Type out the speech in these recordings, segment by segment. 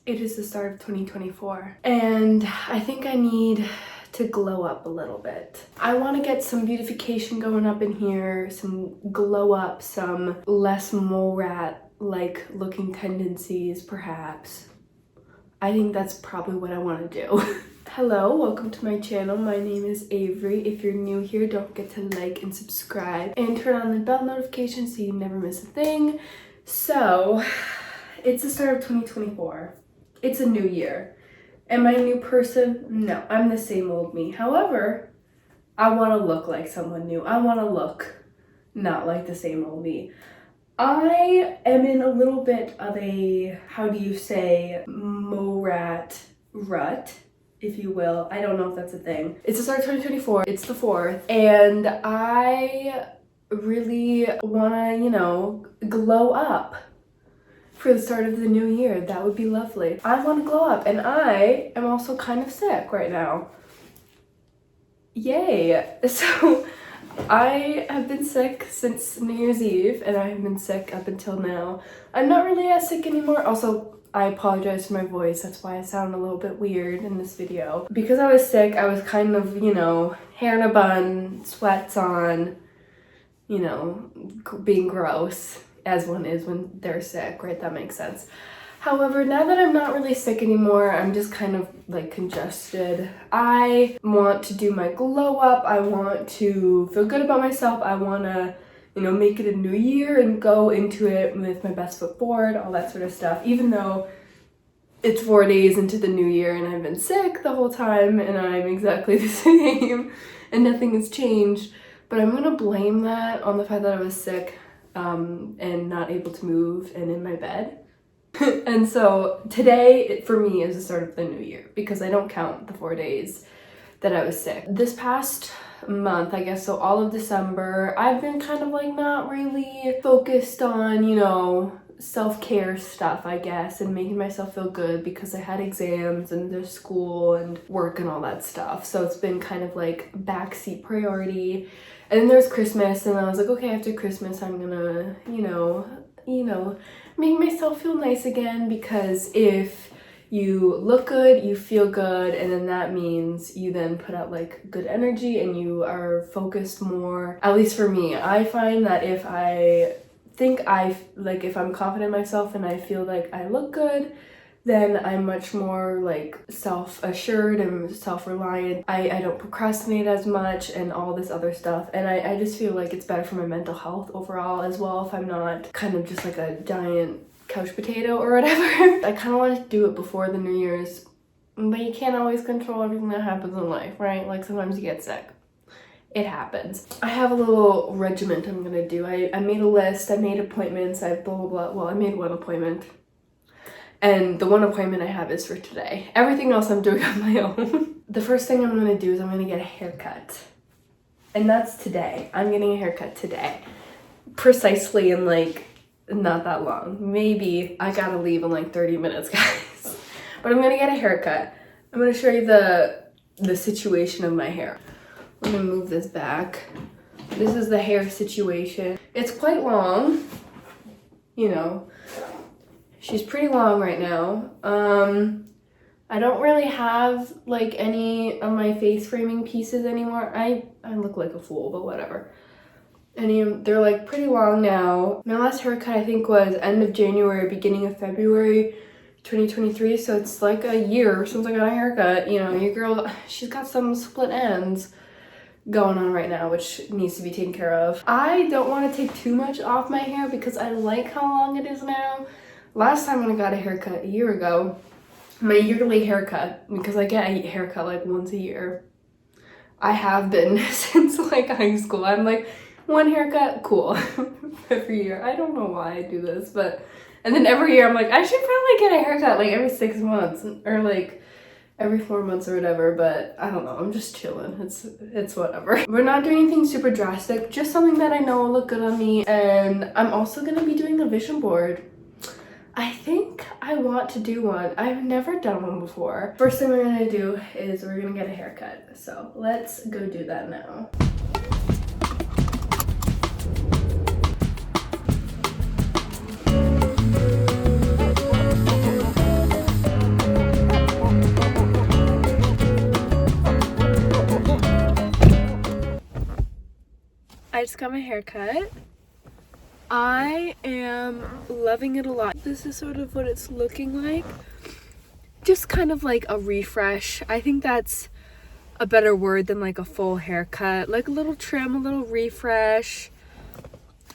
It is the start of 2024 and I think I need to glow up a little bit. I want to get some beautification going up in here, some glow up, some less mole rat like looking tendencies perhaps. I think that's probably what I want to do. Hello, welcome to my channel. My name is Avery. If you're new here, don't forget to like and subscribe and turn on the bell notification so you never miss a thing. So, it's the start of 2024. It's a new year. Am I a new person? No, I'm the same old me. However, I want to look like someone new. I want to look not like the same old me. I am in a little bit of a, how do you say, rat rut, if you will. I don't know if that's a thing. It's the start of 2024. It's the 4th. And I really want to, glow up. For the start of the new year. That would be lovely. I want to glow up and I am also kind of sick right now. Yay! So I have been sick since New Year's Eve and I have been sick up until now. I'm not really as sick anymore. Also, I apologize for my voice. That's why I sound a little bit weird in this video. Because I was sick, I was kind of, hair in a bun, sweats on, being gross. As one is when they're sick, right? That makes sense. However, now that I'm not really sick anymore, I'm just kind of like congested. I want to do my glow up. I want to feel good about myself. I want to, make it a new year and go into it with my best foot forward, all that sort of stuff. Even though it's 4 days into the new year and I've been sick the whole time and I'm exactly the same and nothing has changed. But I'm going to blame that on the fact that I was sick. And not able to move and in my bed. And so today for me is the start of the new year because I don't count the 4 days that I was sick. This past month, I guess, so all of December, I've been kind of like not really focused on, self-care stuff, I guess, and making myself feel good because I had exams and there's school and work and all that stuff. So it's been kind of like backseat priority. And then there's Christmas and I was like, okay, after Christmas, I'm gonna, make myself feel nice again because if you look good, you feel good, and then that means you then put out like good energy and you are focused more. At least for me, I find that if I'm confident in myself and I feel like I look good, then I'm much more like self-assured and self-reliant. I don't procrastinate as much and all this other stuff. And I just feel like it's better for my mental health overall as well if I'm not kind of just like a giant couch potato or whatever. I kind of want to do it before the New Year's, but you can't always control everything that happens in life, right? Like sometimes you get sick. It happens. I have a little regiment I'm gonna do. I made a list, I made appointments, I blah, blah, blah. Well, I made one appointment. And the one appointment I have is for today. Everything else I'm doing on my own. The first thing I'm gonna do is I'm gonna get a haircut. And that's today. I'm getting a haircut today. Precisely in like, not that long. Maybe I gotta leave in like 30 minutes, guys. But I'm gonna get a haircut. I'm gonna show you the situation of my hair. I'm gonna move this back. This is the hair situation. It's quite long, She's pretty long right now. I don't really have like any of my face framing pieces anymore. I look like a fool, but whatever. They're like pretty long now. My last haircut I think was end of January, beginning of February 2023. So it's like a year since I got a haircut. Your girl, she's got some split ends going on right now, which needs to be taken care of. I don't want to take too much off my hair because I like how long it is now. Last time when I got a haircut a year ago, my yearly haircut, because I get a haircut like once a year. I have been since like high school. I'm like, one haircut, cool. Every year. I don't know why I do this, and then every year I'm like, I should probably get a haircut like every 6 months or like every 4 months or whatever, but I don't know, I'm just chilling. It's whatever. We're not doing anything super drastic, just something that I know will look good on me. And I'm also gonna be doing a vision board. I think I want to do one. I've never done one before. First thing we're gonna do is we're gonna get a haircut. So let's go do that now. I just got my hair cut. I am loving it a lot. This is sort of what it's looking like. Just kind of like a refresh. I think that's a better word than like a full haircut. Like a little trim, a little refresh.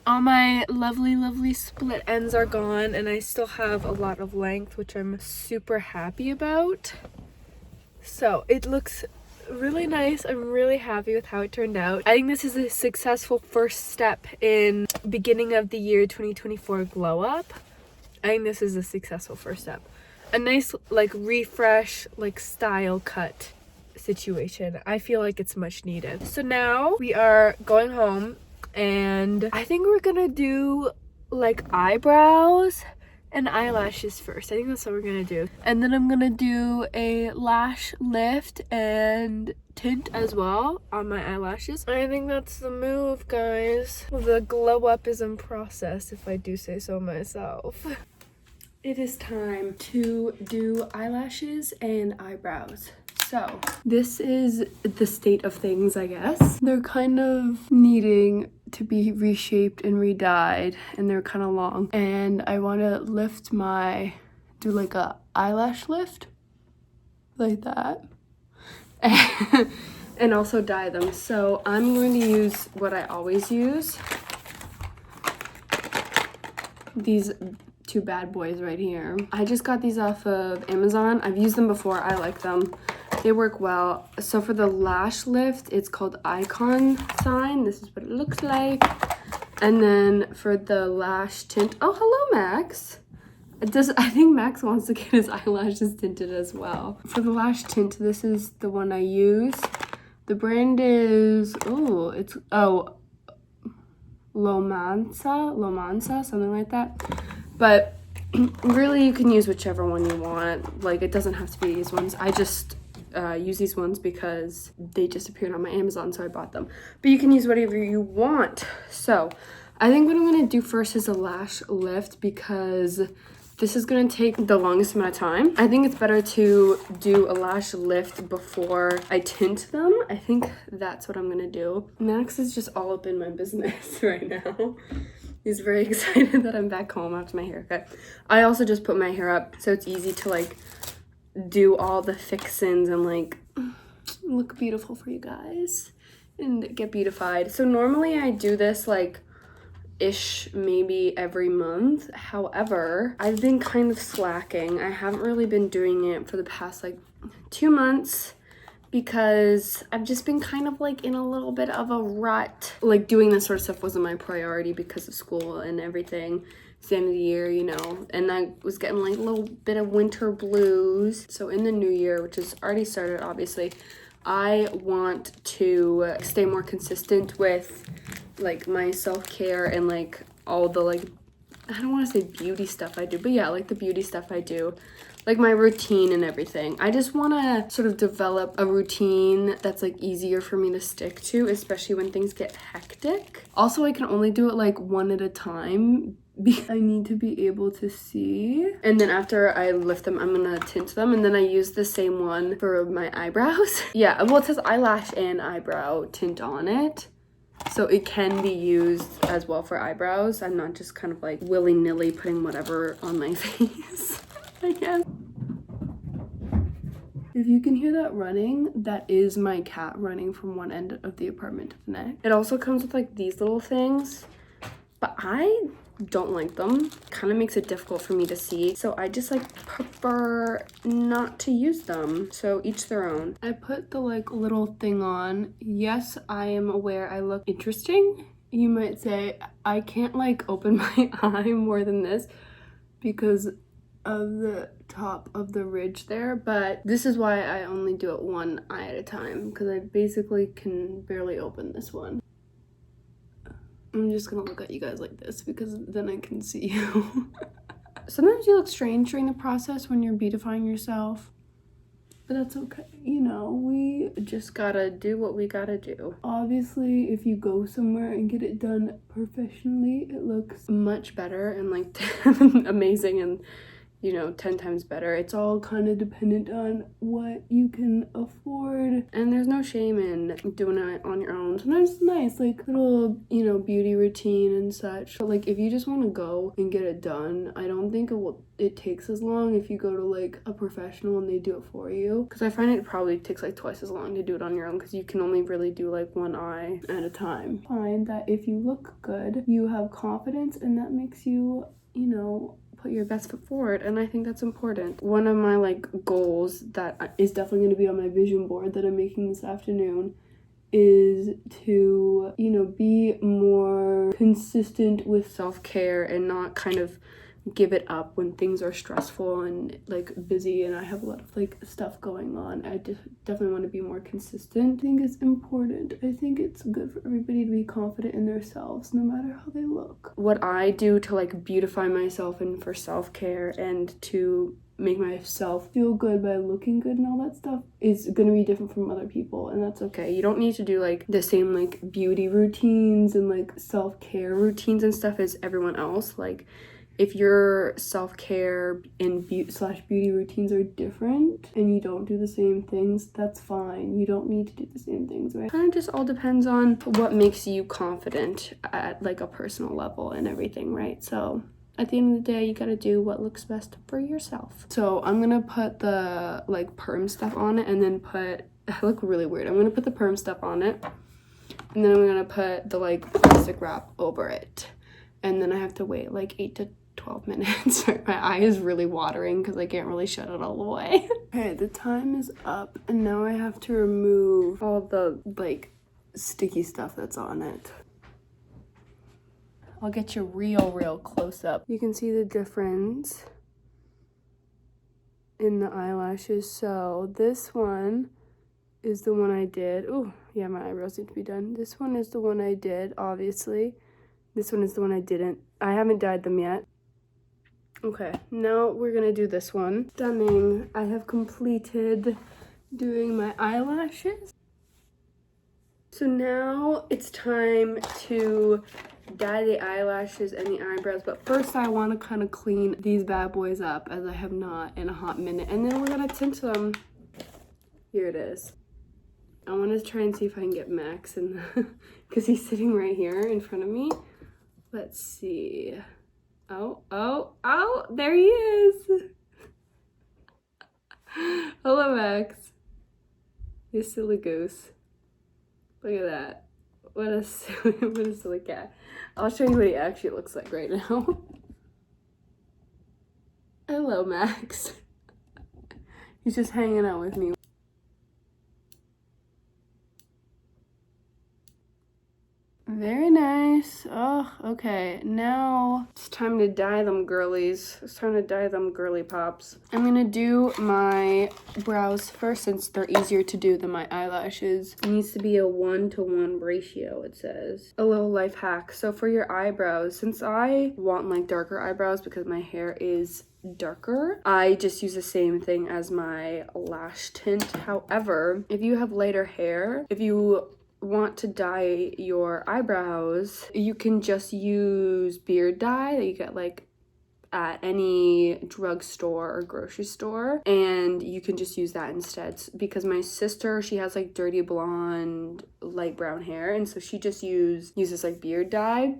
All my lovely split ends are gone, and I still have a lot of length, which I'm super happy about. So it looks really nice. I'm really happy with how it turned out. I think this is a successful first step in beginning of the year 2024 glow up. I think this is a successful first step. A nice like refresh, like style cut situation. I feel like it's much needed. So now we are going home, and I think we're gonna do like eyebrows and eyelashes first. I think that's what we're gonna do. And then I'm gonna do a lash lift and tint as well on my eyelashes. I think that's the move, guys. The glow up is in process, if I do say so myself. It is time to do eyelashes and eyebrows. So this is the state of things, I guess. They're kind of needing to be reshaped and re-dyed, and they're kind of long. And I want to do like a eyelash lift, like that, and also dye them. So I'm going to use what I always use. These two bad boys right here. I just got these off of Amazon. I've used them before. I like them. They work well. So for the lash lift, it's called Icon Sign. This is what it looks like. And then for the lash tint, oh, hello, Max. I think Max wants to get his eyelashes tinted as well. For the lash tint, this is the one I use. The brand is, Lomansa, something like that. But really, you can use whichever one you want. Like, it doesn't have to be these ones. I just use these ones because they just appeared on my Amazon, so I bought them. But you can use whatever you want. So I think what I'm gonna do first is a lash lift, because this is gonna take the longest amount of time. I think it's better to do a lash lift before I tint them. I think that's what I'm gonna do. Max is just all up in my business right now. He's very excited that I'm back home after my haircut. I also just put my hair up so it's easy to like do all the fixins and like look beautiful for you guys and get beautified. So normally I do this like maybe every month. However, I've been kind of slacking. I haven't really been doing it for the past like 2 months because I've just been kind of like in a little bit of a rut. Like doing this sort of stuff wasn't my priority because of school and everything. It's the end of the year, you know, and I was getting like a little bit of winter blues. So in the new year, which has already started obviously, I want to stay more consistent with like my self-care and like all the like, I don't want to say beauty stuff I do, but yeah, like the beauty stuff I do, like my routine and everything. I just want to sort of develop a routine that's like easier for me to stick to, especially when things get hectic. Also, I can only do it like one at a time because I need to be able to see. And then after I lift them, I'm gonna tint them, and then I use the same one for my eyebrows. Yeah, well, it says eyelash and eyebrow tint on it, so it can be used as well for eyebrows. I'm not just kind of like willy-nilly putting whatever on my face, I guess. If you can hear that running, that is my cat running from one end of the apartment to the next. It also comes with like these little things, but I don't like them. Kind of makes it difficult for me to see, so I just like prefer not to use them. So each their own. I put the like little thing on. Yes, I am aware I look interesting. You might say I can't like open my eye more than this because of the top of the ridge there, but this is why I only do it one eye at a time, because I basically can barely open this one. I'm just gonna look at you guys like this because then I can see you. Sometimes you look strange during the process when you're beautifying yourself, but that's okay. You know, we just gotta do what we gotta do. Obviously, if you go somewhere and get it done professionally, it looks much better and like amazing, and you know, 10 times better. It's all kind of dependent on what you can afford, and there's no shame in doing it on your own. Sometimes it's nice, like little, you know, beauty routine and such. But like if you just want to go and get it done, I don't think it takes as long if you go to like a professional and they do it for you, because I find it probably takes like twice as long to do it on your own, because you can only really do like one eye at a time. Find that if you look good, you have confidence, and that makes you, you know, put your best foot forward, and I think that's important. One of my like goals that is definitely going to be on my vision board that I'm making this afternoon is to, you know, be more consistent with self-care and not kind of give it up when things are stressful and like busy and I have a lot of like stuff going on. I definitely want to be more consistent. I think it's important. I think it's good for everybody to be confident in themselves no matter how they look. What I do to like beautify myself and for self-care and to make myself feel good by looking good and all that stuff is gonna be different from other people, and that's okay. You don't need to do like the same like beauty routines and like self-care routines and stuff as everyone else. Like if your self-care and beauty routines are different and you don't do the same things, that's fine. You don't need to do the same things, right? Kind of just all depends on what makes you confident at like a personal level and everything, right? So at the end of the day, you gotta do what looks best for yourself. So I'm gonna put the like perm stuff on it and then I look really weird. I'm gonna put the perm stuff on it and then I'm gonna put the like plastic wrap over it. And then I have to wait like 8 to 12 minutes. My eye is really watering because I can't really shut it all the way. Okay, the time is up and now I have to remove all the like sticky stuff that's on it. I'll get you real close up. You can see the difference in the eyelashes. So this one is the one I did. Oh, yeah, my eyebrows need to be done. This one is the one I did, obviously. This one is the one I didn't. I haven't dyed them yet. Okay, now we're gonna do this one. Stunning. I have completed doing my eyelashes. So now it's time to dye the eyelashes and the eyebrows, but first I want to kind of clean these bad boys up as I have not in a hot minute, and then we're gonna tint them. Here it is. I want to try and see if I can get Max in the because he's sitting right here in front of me. Let's see. Oh, there he is. Hello, Max. You silly goose. Look at that. What a silly cat. I'll show you what he actually looks like right now. Hello, Max. He's just hanging out with me. Very nice. Oh, okay. Now it's time to dye them girlies. It's time to dye them girly pops. I'm gonna do my brows first since they're easier to do than my eyelashes. It needs to be a 1-to-1 ratio, it says. A little life hack. So for your eyebrows, since I want like darker eyebrows because my hair is darker, I just use the same thing as my lash tint. However, if you have lighter hair, if you want to dye your eyebrows, you can just use beard dye that you get like at any drugstore or grocery store, and you can just use that instead. Because my sister, she has like dirty blonde light brown hair, and so she just uses like beard dye.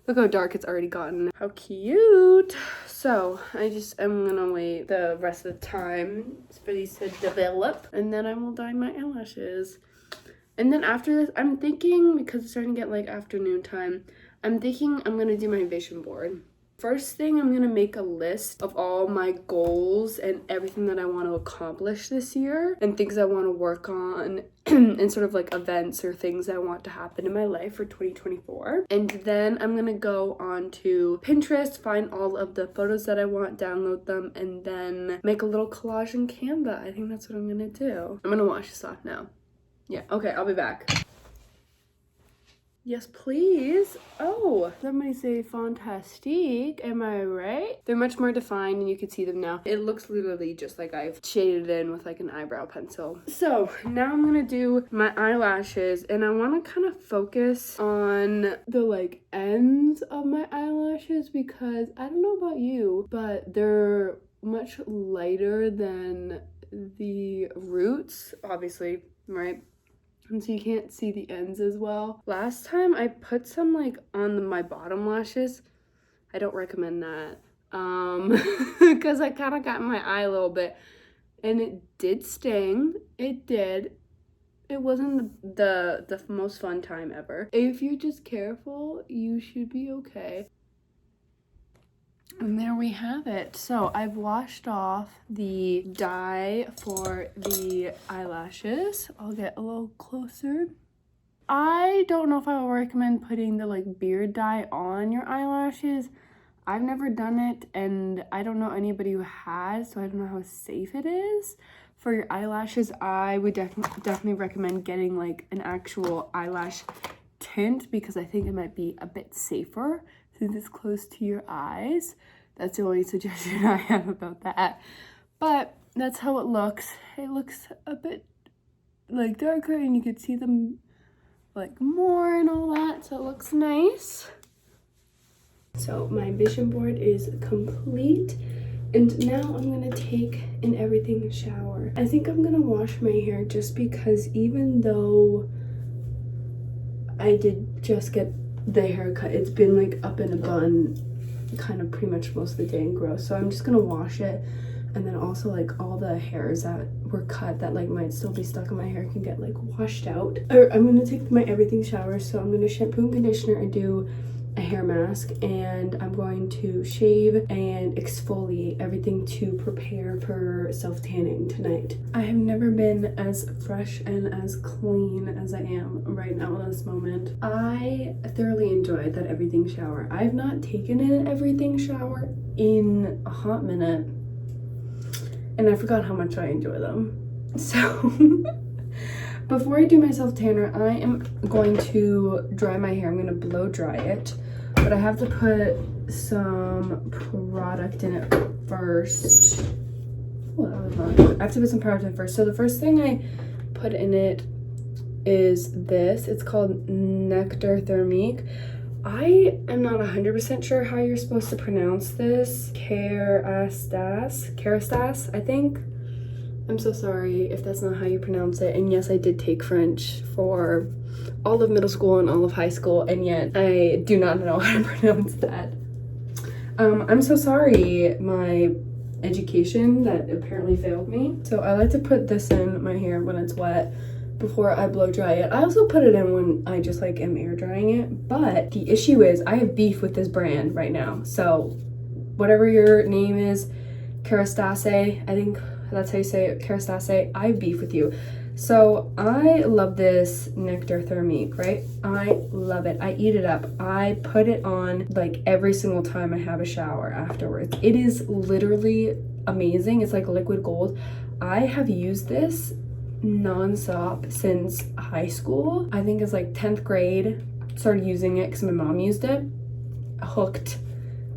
Look how dark it's already gotten. How cute. So I just am gonna wait the rest of the time for these to develop, and then I will dye my eyelashes. And then after this, I'm thinking, because it's starting to get like afternoon time, I'm thinking I'm gonna do my vision board. First thing, I'm gonna make a list of all my goals and everything that I want to accomplish this year and things I want to work on and sort of like events or things I want to happen in my life for 2024. And then I'm gonna go on to Pinterest, find all of the photos that I want, download them, and then make a little collage in Canva. I think that's what I'm gonna do. I'm gonna wash this off now. Yeah, okay, I'll be back. Yes, please. Oh, somebody say fantastique. Am I right? They're much more defined and you can see them now. It looks literally just like I've shaded it in with like an eyebrow pencil. So now I'm gonna do my eyelashes and I want to kind of focus on the like ends of my eyelashes because I don't know about you, but they're much lighter than the roots, obviously, right? And so you can't see the ends as well. Last time I put some like on my bottom lashes. I don't recommend that because I kind of got in my eye a little bit and it did sting. It did. It wasn't the most fun time ever. If you're just careful, you should be okay. And there we have it. So I've washed off the dye for the eyelashes. I'll get a little closer. I don't know if I would recommend putting the like beard dye on your eyelashes. I've never done it and I don't know anybody who has, so I don't know how safe it is. For your eyelashes, I would definitely recommend getting like an actual eyelash tint because I think it might be a bit safer since it's close to your eyes. That's the only suggestion I have about that. But that's how it looks. It looks a bit like darker and you can see them like more and all that. So it looks nice. So my vision board is complete. And now I'm gonna take an everything shower. I think I'm gonna wash my hair just because even though I did just get the haircut, it's been like up in a bun kind of pretty much most of the day and gross. So I'm just gonna wash it, and then also like all the hairs that were cut that like might still be stuck in my hair can get like washed out. Or I'm gonna take my everything shower. So I'm gonna shampoo and conditioner and do a hair mask, and I'm going to shave and exfoliate everything to prepare for self-tanning tonight. I have never been as fresh and as clean as I am right now in this moment. I thoroughly enjoyed that everything shower. I've not taken an everything shower in a hot minute, and I forgot how much I enjoy them. So before I do my self-tanner, I am going to dry my hair. I'm going to blow dry it. But I have to put some product in it first. Oh, that was not good. I have to put some product in first. So the first thing I put in it is this. It's called Nectar Thermique. I am not 100% sure how you're supposed to pronounce this. Kerastase, I think. I'm so sorry if that's not how you pronounce it. And yes, I did take French for all of middle school and all of high school, and yet I do not know how to pronounce that. I'm so sorry, my education that apparently failed me. So I like to put this in my hair when it's wet before I blow dry it. I also put it in when I just like am air drying it, but the issue is I have beef with this brand right now. So whatever your name is, Kerastase, I think that's how you say it, Kerastase, I have beef with you. So I love this Nectar Thermique, right? I love it. I eat it up. I put it on like every single time I have a shower afterwards. It is literally amazing. It's like liquid gold. I have used this non-stop since high school. I think it's like 10th grade. Started using it because my mom used it. Hooked.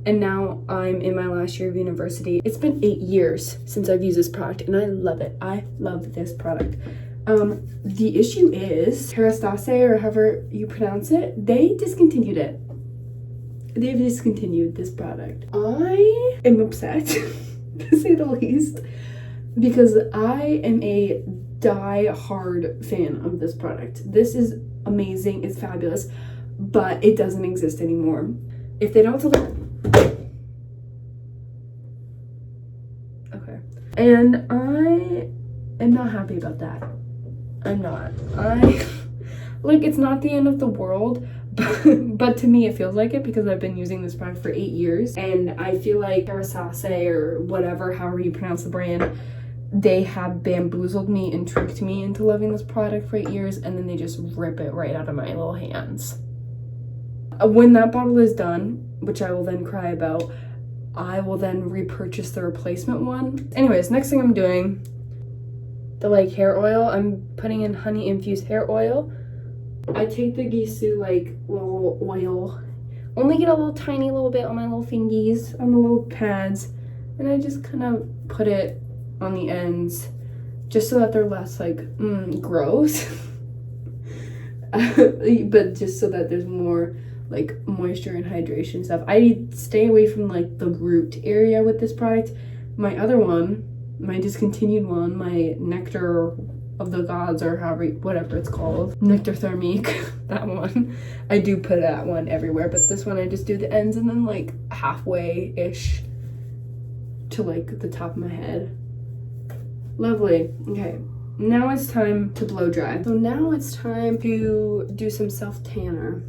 And now I'm in my last year of university. It's been 8 years since I've used this product and I love it. I love this product. The issue is Kerastase, or however you pronounce it, they discontinued it. They've discontinued this product. I am upset, to say the least, because I am a die-hard fan of this product. This is amazing, it's fabulous, but it doesn't exist anymore. If they don't deliver... Okay. And I am not happy about that. I'm not. Like, it's not the end of the world, but to me it feels like it because I've been using this product for 8 years, and I feel like Kerastase, or whatever, however you pronounce the brand, they have bamboozled me and tricked me into loving this product for 8 years, and then they just rip it right out of my little hands. When that bottle is done, which I will then cry about, I will then repurchase the replacement one. Anyways, next thing I'm doing, the like hair oil, I'm putting in honey infused hair oil. I take the Gisou like little oil, only get a little tiny little bit on my little fingies, on the little pads, and I just kind of put it on the ends just so that they're less like gross. But just so that there's more like moisture and hydration stuff. I stay away from like the root area with this product. My other one, my discontinued one, my Nectar of the Gods, or however, whatever it's called, Nectar Thermique, that one, I do put that one everywhere, but this one I just do the ends and then like halfway ish to like the top of my head. Lovely. Okay, now it's time to blow dry. So now it's time to do some self tanner.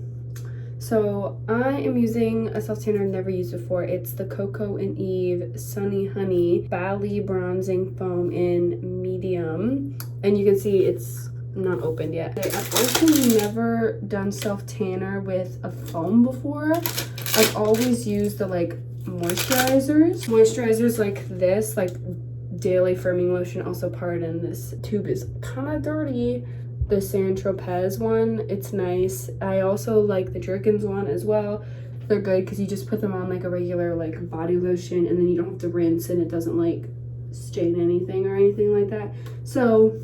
So I am using a self tanner I've never used before. It's the Coco and Eve Sunny Honey Bali Bronzing Foam in medium. And you can see it's not opened yet. I've also never done self tanner with a foam before. I've always used the like moisturizers like this, like Daily Firming Lotion. Also, pardon, this tube is kind of dirty. The Saint Tropez one, it's nice. I also like the Jergens one as well. They're good because you just put them on like a regular like body lotion, and then you don't have to rinse, and it doesn't like stain anything or anything like that. So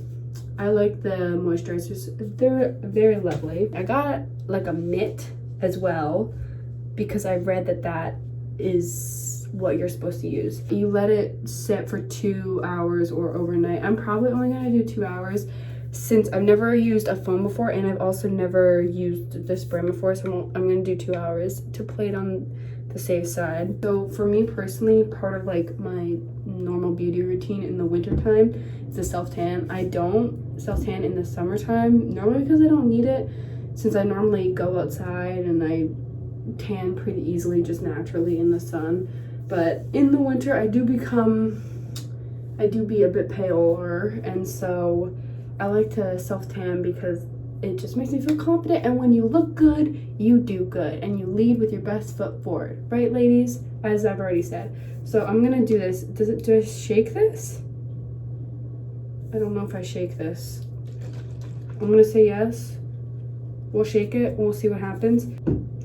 I like the moisturizers. They're very lovely. I got like a mitt as well because I read that that is what you're supposed to use. You let it sit for 2 hours or overnight. I'm probably only gonna do 2 hours since I've never used a foam before, and I've also never used this brand before, so I'm gonna do 2 hours to play it on the safe side. So for me personally, part of like my normal beauty routine in the wintertime is a self-tan. I don't self-tan in the summertime, normally because I don't need it, since I normally go outside and I tan pretty easily just naturally in the sun. But in the winter I do be a bit paler, and so I like to self-tan because it just makes me feel confident, and when you look good, you do good, and you lead with your best foot forward. Right, ladies? As I've already said. So I'm gonna do this. Do I shake this? I don't know if I shake this. I'm gonna say yes. We'll shake it, and we'll see what happens.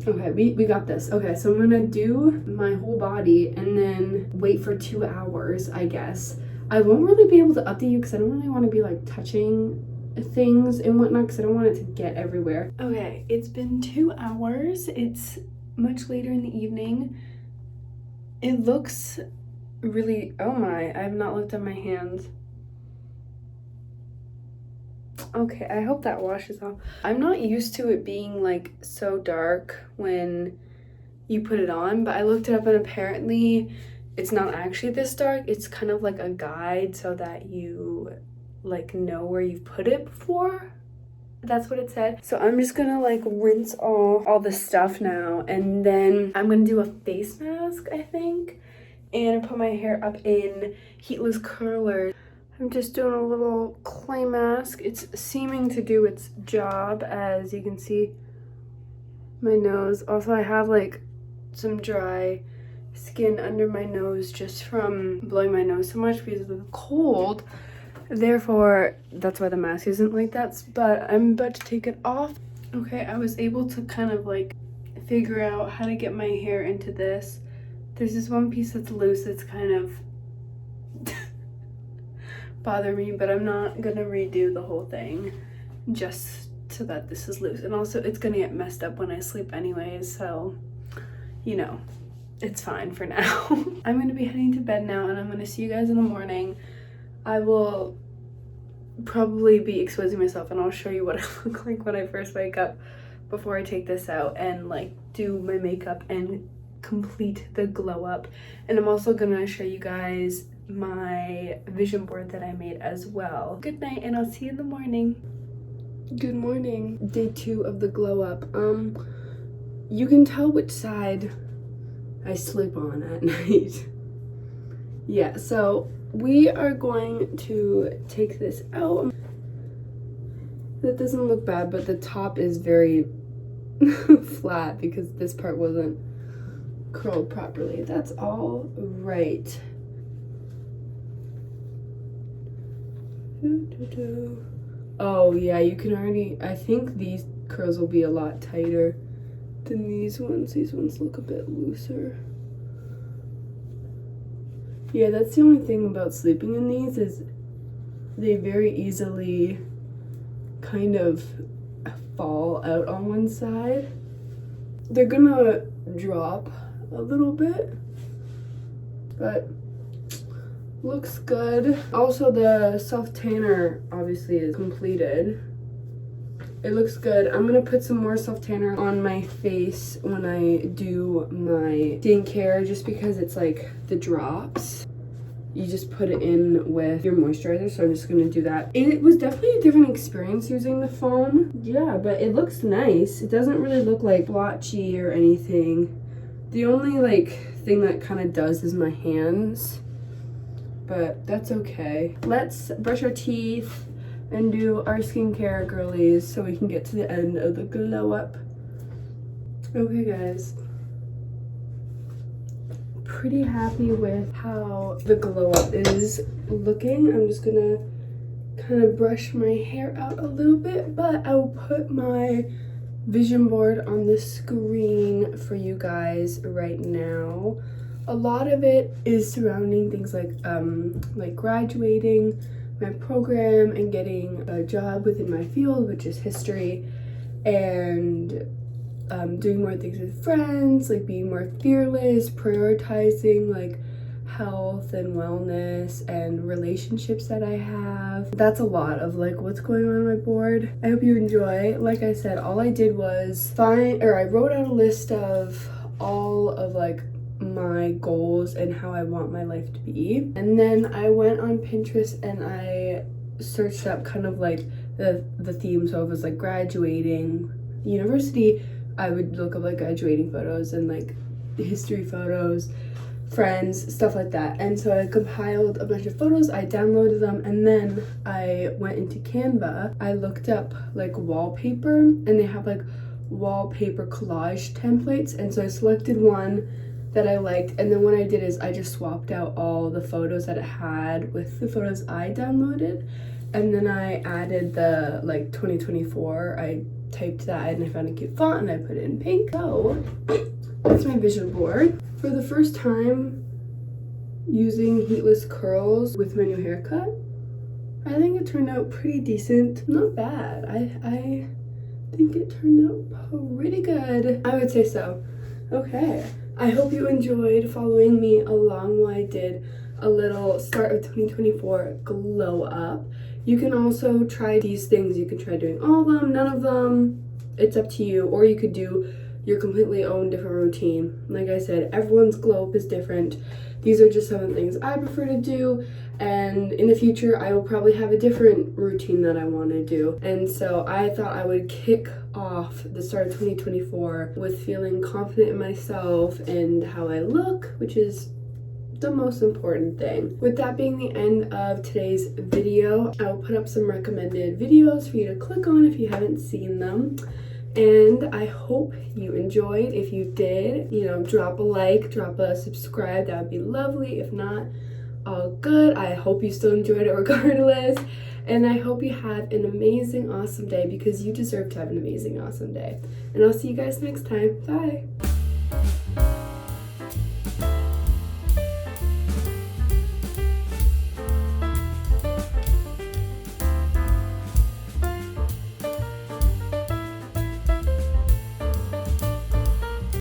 Okay, we got this. Okay, so I'm gonna do my whole body and then wait for 2 hours, I guess. I won't really be able to update you because I don't really want to be like touching things and whatnot because I don't want it to get everywhere. Okay, it's been 2 hours. It's much later in the evening. It looks really, oh my, I have not looked at my hands. Okay, I hope that washes off. I'm not used to it being like so dark when you put it on, but I looked it up and apparently it's not actually this dark. It's kind of like a guide so that you like know where you've put it before. That's what it said. So I'm just gonna like rinse off all the stuff now, and then I'm gonna do a face mask, I think, and put my hair up in heatless curlers. I'm just doing a little clay mask. It's seeming to do its job, as you can see my nose. Also, I have like some dry skin under my nose just from blowing my nose so much because of the cold. Therefore, that's why the mask isn't like that, but I'm about to take it off. Okay, I was able to kind of like figure out how to get my hair into this. There's this one piece that's loose that's kind of bother me, but I'm not gonna redo the whole thing just so that this is loose. And also it's gonna get messed up when I sleep anyways, so you know, it's fine for now. I'm gonna be heading to bed now, and I'm gonna see you guys in the morning. I will probably be exposing myself, and I'll show you what I look like when I first wake up before I take this out and like do my makeup and complete the glow up. And I'm also gonna show you guys my vision board that I made as well. Good night, and I'll see you in the morning. Good morning. Day 2 of the glow up. You can tell which side I sleep on at night. Yeah, so we are going to take this out. That doesn't look bad, but the top is very flat because this part wasn't curled properly. That's all right. Oh yeah, you can already, I think these curls will be a lot tighter than these ones. These ones look a bit looser. Yeah, that's the only thing about sleeping in these is they very easily kind of fall out on one side. They're gonna drop a little bit, but looks good. Also, the self tanner obviously is completed. It looks good. I'm gonna put some more self tanner on my face when I do my skincare, just because it's like the drops. You just put it in with your moisturizer, so I'm just gonna do that. It was definitely a different experience using the foam. Yeah, but it looks nice. It doesn't really look like blotchy or anything. The only like thing that kind of does is my hands, but that's okay. Let's brush our teeth and do our skincare, girlies, so we can get to the end of the glow up. Okay, guys. Pretty happy with how the glow up is looking. I'm just gonna kind of brush my hair out a little bit, but I will put my vision board on the screen for you guys right now. A lot of it is surrounding things like graduating my program and getting a job within my field, which is history, and doing more things with friends, like being more fearless, prioritizing like health and wellness and relationships that I have. That's a lot of like what's going on my board. I hope you enjoy. Like I said, all I did was I wrote out a list of all of like my goals and how I want my life to be. And then I went on Pinterest and I searched up kind of like the theme. So it was like graduating university. I would look up like graduating photos and like history photos, friends, stuff like that. And so I compiled a bunch of photos, I downloaded them, and then I went into Canva. I looked up like wallpaper, and they have like wallpaper collage templates, and so I selected one that I liked, and then what I did is I just swapped out all the photos that it had with the photos I downloaded, and then I added the like 2024. I typed that and I found a cute font and I put it in pink. So that's my vision board. For the first time using heatless curls with my new haircut, I think it turned out pretty decent. Not bad. I think it turned out pretty good. I would say so. Okay. I hope you enjoyed following me along while I did a little start of 2024 glow up. You can also try these things. You can try doing all of them, none of them. It's up to you. Or you could do your completely own different routine. Like I said, everyone's glow up is different. These are just some of the things I prefer to do. And in the future, I will probably have a different routine that I want to do. And so I thought I would kick off the start of 2024 with feeling confident in myself and how I look, which is the most important thing. With that being the end of today's video, I will put up some recommended videos for you to click on if you haven't seen them. And I hope you enjoyed. If you did, drop a like, drop a subscribe. That would be lovely. If not, all good. I hope you still enjoyed it regardless. And I hope you have an amazing, awesome day, because you deserve to have an amazing, awesome day. And I'll see you guys next time. Bye.